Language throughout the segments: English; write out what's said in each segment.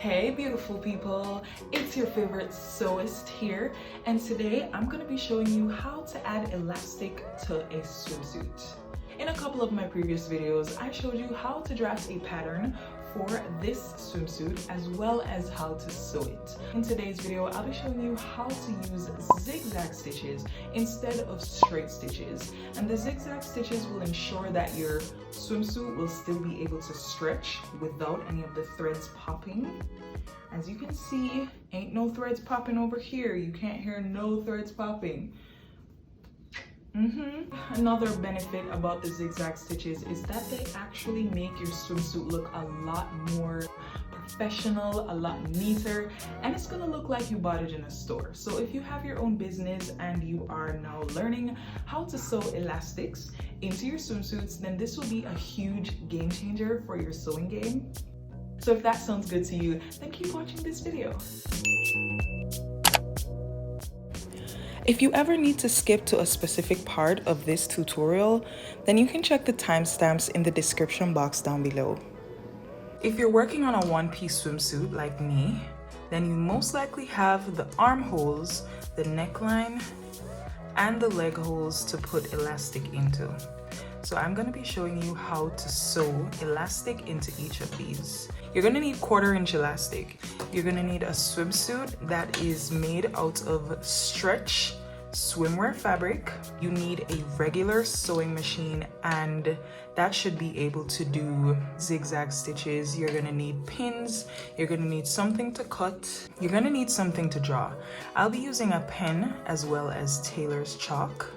Hey beautiful people, it's your favorite sewist here, and today I'm going to be showing you how to add elastic to a swimsuit. In a couple of my previous videos, I showed you how to draft a pattern for this swimsuit as well as how to sew it. In today's video, I'll be showing you how to use zigzag stitches instead of straight stitches. And the zigzag stitches will ensure that your swimsuit will still be able to stretch without any of the threads popping. As you can see, ain't no threads popping over here. You can't hear no threads popping. Another benefit about the zigzag stitches is that they actually make your swimsuit look a lot more professional, a lot neater, and it's gonna look like you bought it in a store. So if you have your own business and you are now learning how to sew elastics into your swimsuits, then this will be a huge game changer for your sewing game. So if that sounds good to you, then keep watching this video. If you ever need to skip to a specific part of this tutorial, then you can check the timestamps in the description box down below. If you're working on a one-piece swimsuit like me, then you most likely have the armholes, the neckline, and the leg holes to put elastic into. So I'm going to be showing you how to sew elastic into each of these. You're going to need 1/4-inch elastic. You're going to need a swimsuit that is made out of stretch swimwear fabric. You need a regular sewing machine, and that should be able to do zigzag stitches. You're going to need pins. You're going to need something to cut. You're going to need something to draw. I'll be using a pen as well as tailor's chalk.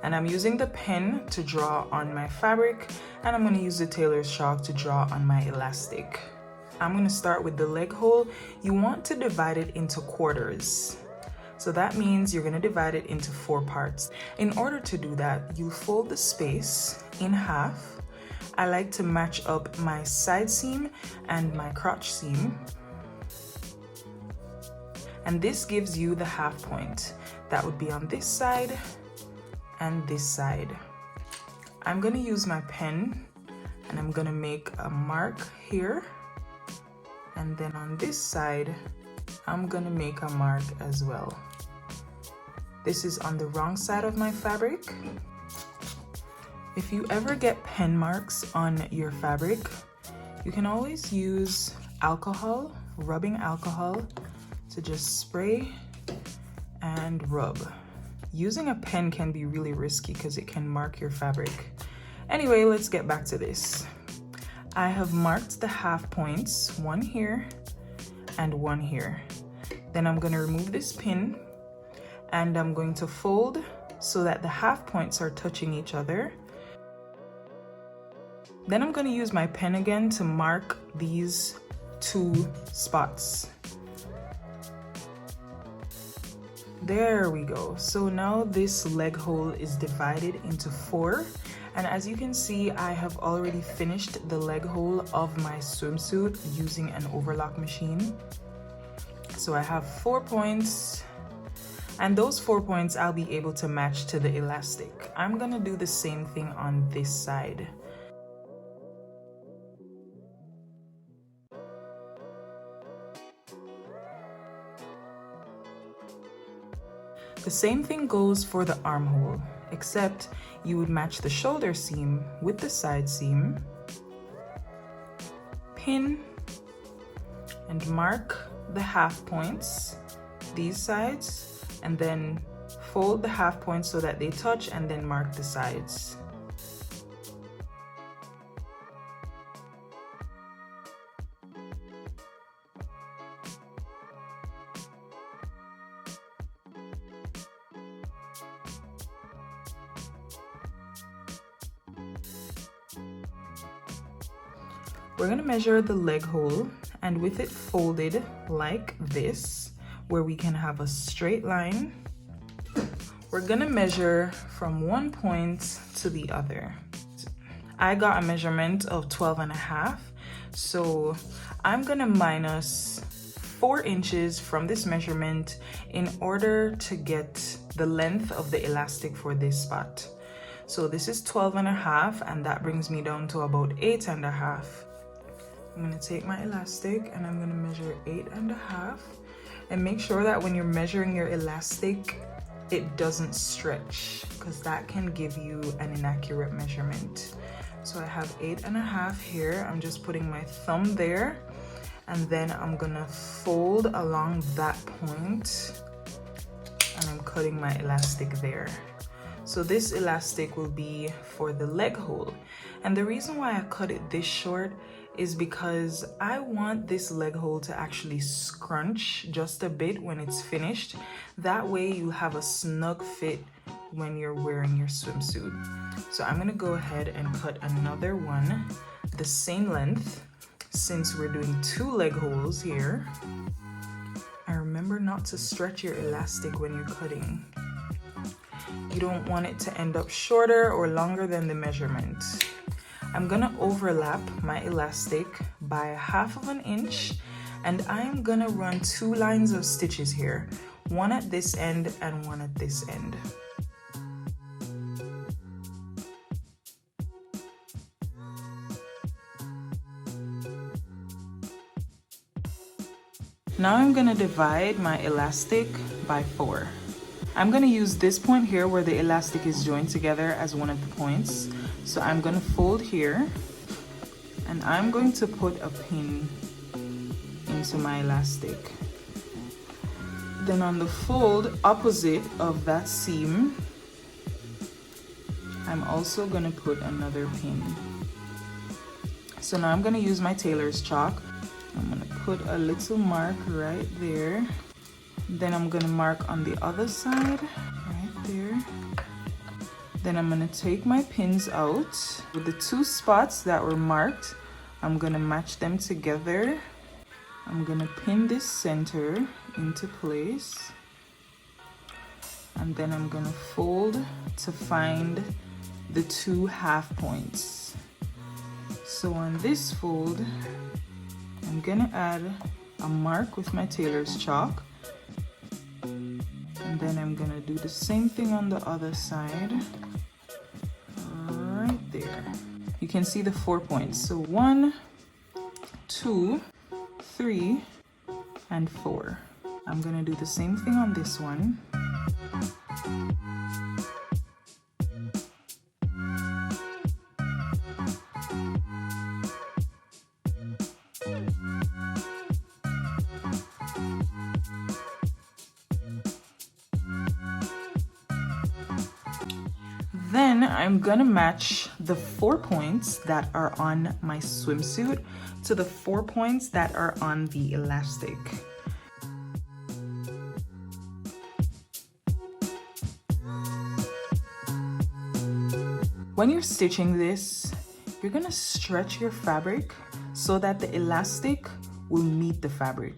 And I'm using the pen to draw on my fabric, and I'm going to use the tailor's chalk to draw on my elastic. I'm going to start with the leg hole. You want to divide it into quarters. So that means you're going to divide it into 4 parts. In order to do that, you fold the space in half. I like to match up my side seam and my crotch seam. And this gives you the half point. That would be on this side and this side. I'm going to use my pen and I'm going to make a mark here, and then on this side I'm going to make a mark as well. This is on the wrong side of my fabric. If you ever get pen marks on your fabric, you can always use alcohol, rubbing alcohol, to just spray and rub. Using a pen can be really risky because it can mark your fabric. Anyway, let's get back to this. I have marked the half points, one here and one here. Then I'm going to remove this pin and I'm going to fold so that the half points are touching each other. Then I'm going to use my pen again to mark these 2 spots. There we go. So now this leg hole is divided into 4. And as you can see, I have already finished the leg hole of my swimsuit using an overlock machine. So I have 4 points, and those 4 points I'll be able to match to the elastic. I'm gonna do the same thing on this side. The same thing goes for the armhole, except you would match the shoulder seam with the side seam, pin, and mark the half points, these sides, and then fold the half points so that they touch, and then mark the sides. We're going to measure the leg hole, and with it folded like this, where we can have a straight line, we're going to measure from one point to the other. I got a measurement of 12.5, so I'm going to minus 4 inches from this measurement in order to get the length of the elastic for this spot. So this is 12.5, and that brings me down to about 8.5. I'm gonna take my elastic and I'm gonna measure 8.5, and make sure that when you're measuring your elastic, it doesn't stretch, because that can give you an inaccurate measurement. So I have 8.5 here. I'm just putting my thumb there, and then I'm gonna fold along that point, and I'm cutting my elastic there. So this elastic will be for the leg hole. And the reason why I cut it this short is because I want this leg hole to actually scrunch just a bit when it's finished. That way you have a snug fit when you're wearing your swimsuit. So I'm gonna go ahead and cut another one the same length, since we're doing 2 leg holes here. And remember not to stretch your elastic when you're cutting. You don't want it to end up shorter or longer than the measurement. I'm gonna overlap my elastic by 1/2 inch, and I'm gonna run 2 lines of stitches here, one at this end and one at this end. Now I'm gonna divide my elastic by 4. I'm gonna use this point here where the elastic is joined together as one of the points. So I'm gonna fold here, and I'm going to put a pin into my elastic. Then on the fold opposite of that seam, I'm also gonna put another pin. So now I'm gonna use my tailor's chalk. I'm gonna put a little mark right there. Then I'm gonna mark on the other side, right there. Then I'm gonna take my pins out. With the 2 spots that were marked, I'm gonna match them together. I'm gonna pin this center into place. And then I'm gonna fold to find the 2 half points. So on this fold, I'm gonna add a mark with my tailor's chalk. And then I'm gonna do the same thing on the other side, right there. You can see the 4 points. So 1, 2, 3, and 4. I'm gonna do the same thing on this one. Then I'm gonna match the 4 points that are on my swimsuit to the 4 points that are on the elastic. When you're stitching this, you're gonna stretch your fabric so that the elastic will meet the fabric.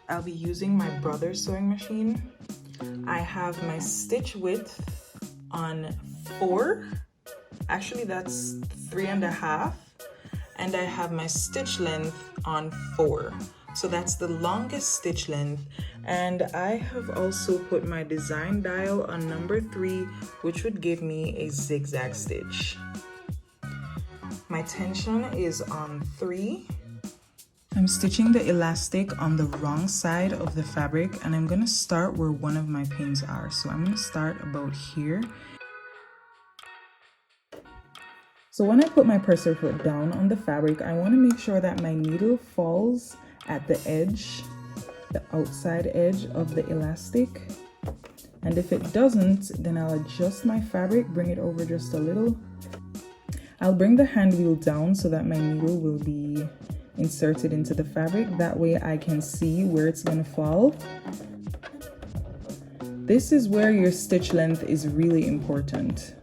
I'll be using my brother's sewing machine. I have my stitch width on 4, actually that's 3.5, and I have my stitch length on 4, so that's the longest stitch length. And I have also put my design dial on number 3, which would give me a zigzag stitch. My tension is on 3. I'm stitching the elastic on the wrong side of the fabric, and I'm gonna start where one of my pins are. So I'm gonna start about here. So when I put my presser foot down on the fabric, I want to make sure that my needle falls at the edge, the outside edge of the elastic. And if it doesn't, then I'll adjust my fabric, bring it over just a little. I'll bring the hand wheel down so that my needle will be inserted into the fabric. That way I can see where it's going to fall. This is where your stitch length is really important.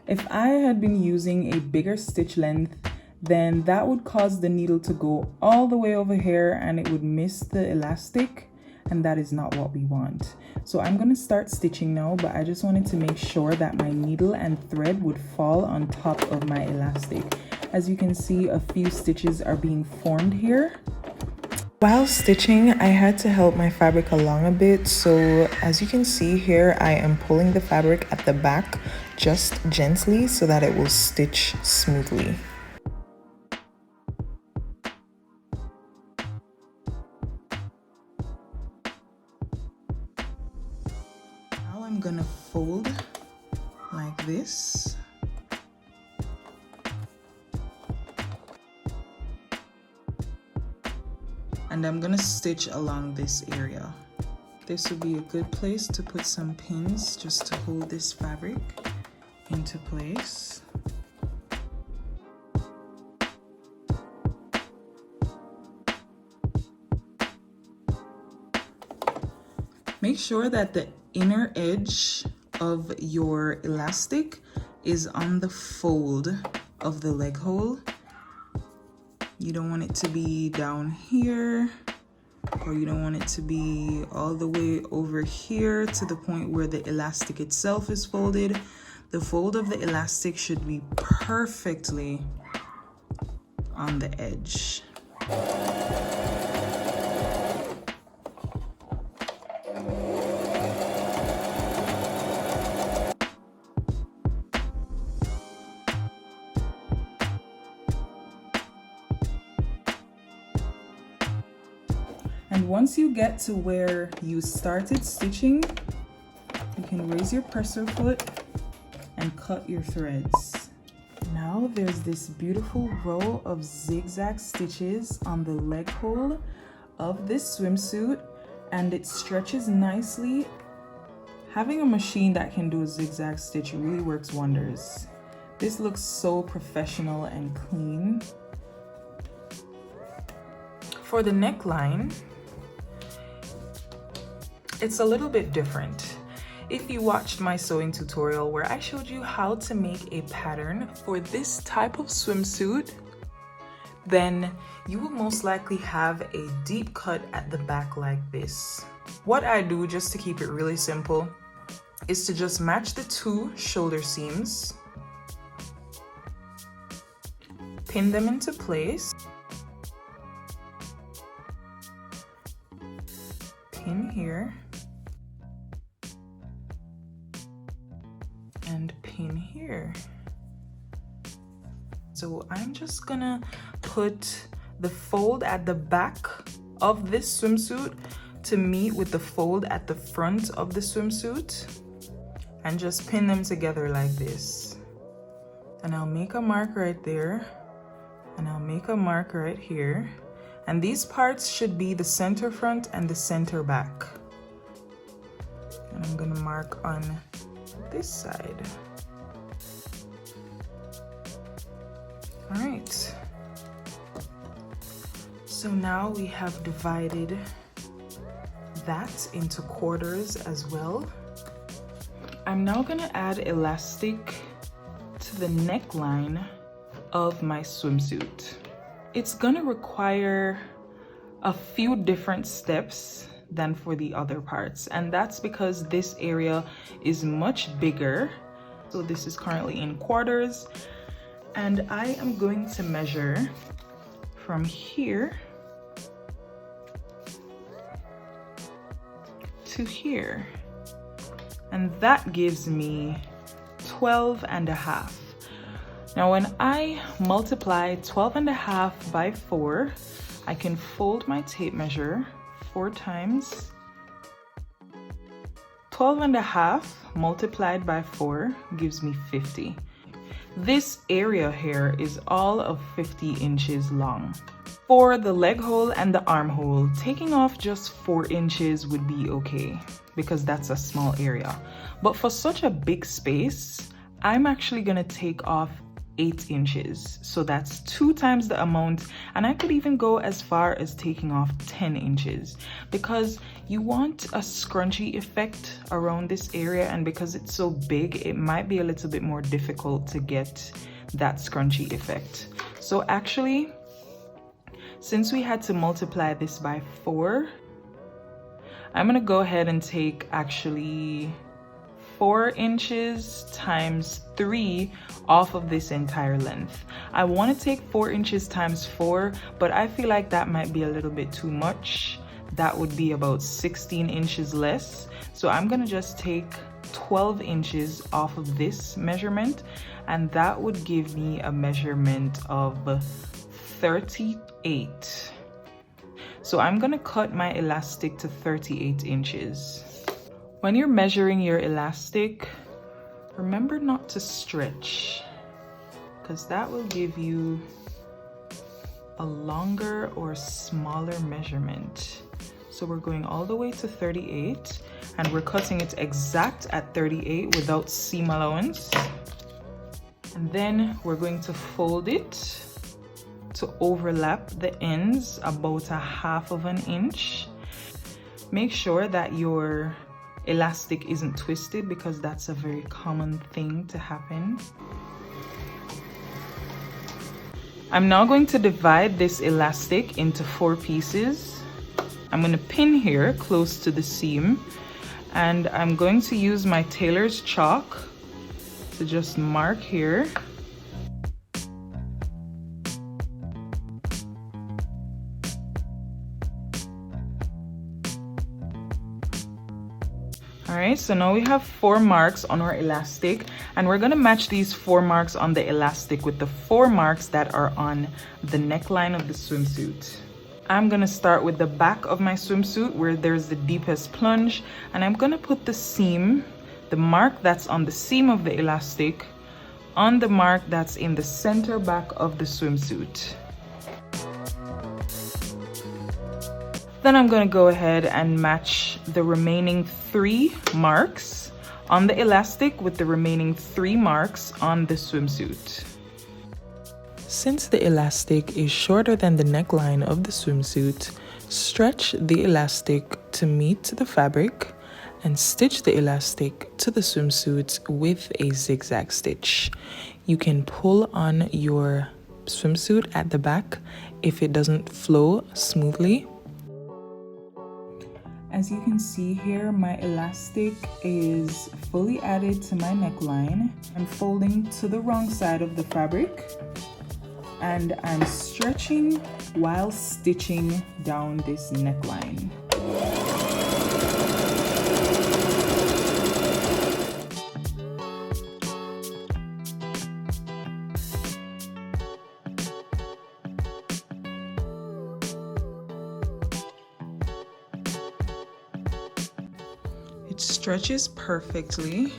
If I had been using a bigger stitch length, then that would cause the needle to go all the way over here and it would miss the elastic, and that is not what we want. So I'm going to start stitching now, but I just wanted to make sure that my needle and thread would fall on top of my elastic. As you can see, a few stitches are being formed here. While stitching, I had to help my fabric along a bit, so as you can see here, I am pulling the fabric at the back just gently so that it will stitch smoothly. gonna fold like this. And I'm gonna stitch along this area. This would be a good place to put some pins just to hold this fabric into place. Make sure that the inner edge of your elastic is on the fold of the leg hole. You don't want it to be down here, or you don't want it to be all the way over here to the point where the elastic itself is folded. The fold of the elastic should be perfectly on the edge. And once you get to where you started stitching, you can raise your presser foot and cut your threads. Now there's this beautiful row of zigzag stitches on the leg hole of this swimsuit, and it stretches nicely. Having a machine that can do a zigzag stitch really works wonders. This looks so professional and clean. For the neckline, it's a little bit different. If you watched my sewing tutorial where I showed you how to make a pattern for this type of swimsuit, then you will most likely have a deep cut at the back like this. What I do, just to keep it really simple, is to just match the two shoulder seams, pin them into place, pin here, and pin here. So I'm just gonna put the fold at the back of this swimsuit to meet with the fold at the front of the swimsuit, and just pin them together like this. And I'll make a mark right there, and I'll make a mark right here. And these parts should be the center front and the center back. And I'm gonna mark on this side. All right. So now we have divided that into quarters as well. I'm now gonna add elastic to the neckline of my swimsuit. It's gonna require a few different steps than for the other parts, and that's because this area is much bigger. So this is currently in quarters, and I am going to measure from here to here, and that gives me 12.5. Now when I multiply 12.5 by 4, I can fold my tape measure 4 times. 12.5 multiplied by 4 gives me 50. This area here is all of 50 inches long. For the leg hole and the armhole, taking off just 4 inches would be okay because that's a small area. But for such a big space, I'm actually gonna take off 8 inches. So that's 2 times the amount, and I could even go as far as taking off 10 inches because you want a scrunchy effect around this area, and because it's so big, it might be a little bit more difficult to get that scrunchy effect. So actually, since we had to multiply this by 4, I'm gonna go ahead and take actually 4 inches times 3 off of this entire length. I want to take 4 inches times 4, but I feel like that might be a little bit too much. That would be about 16 inches less. So I'm gonna just take 12 inches off of this measurement, and that would give me a measurement of 38. So I'm gonna cut my elastic to 38 inches. When you're measuring your elastic, remember not to stretch, because that will give you a longer or smaller measurement. So we're going all the way to 38 and we're cutting it exact at 38 without seam allowance. And then we're going to fold it to overlap the ends about 1/2 inch. Make sure that your elastic isn't twisted, because that's a very common thing to happen. I'm now going to divide this elastic into 4 pieces. I'm going to pin here close to the seam, and I'm going to use my tailor's chalk to just mark here. Alright, so now we have 4 marks on our elastic, and we're going to match these 4 marks on the elastic with the 4 marks that are on the neckline of the swimsuit. I'm going to start with the back of my swimsuit where there's the deepest plunge, and I'm going to put the seam, the mark that's on the seam of the elastic, on the mark that's in the center back of the swimsuit. Then I'm going to go ahead and match the remaining 3 marks on the elastic with the remaining 3 marks on the swimsuit. Since the elastic is shorter than the neckline of the swimsuit, stretch the elastic to meet the fabric and stitch the elastic to the swimsuit with a zigzag stitch. You can pull on your swimsuit at the back if it doesn't flow smoothly. As you can see here, my elastic is fully added to my neckline. I'm folding to the wrong side of the fabric, and I'm stretching while stitching down this neckline. It stretches perfectly.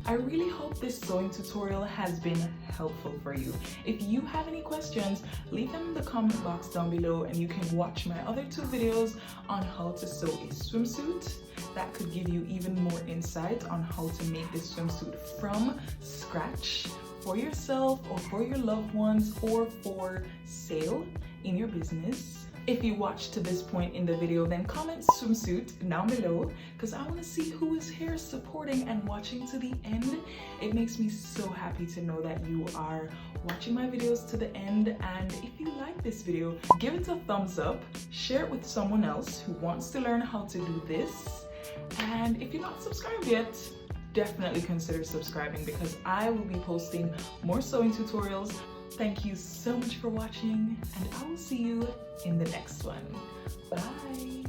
I really hope this sewing tutorial has been helpful for you. If you have any questions, leave them in the comment box down below, and you can watch my other 2 videos on how to sew a swimsuit. That could give you even more insight on how to make this swimsuit from scratch for yourself or for your loved ones or for sale in your business. If you watched to this point in the video, then comment swimsuit down below, because I want to see who is here supporting and watching to the end. It makes me so happy to know that you are watching my videos to the end. And if you like this video, give it a thumbs up, share it with someone else who wants to learn how to do this. And if you're not subscribed yet, definitely consider subscribing, because I will be posting more sewing tutorials. Thank you so much for watching, and I will see you in the next one. Bye!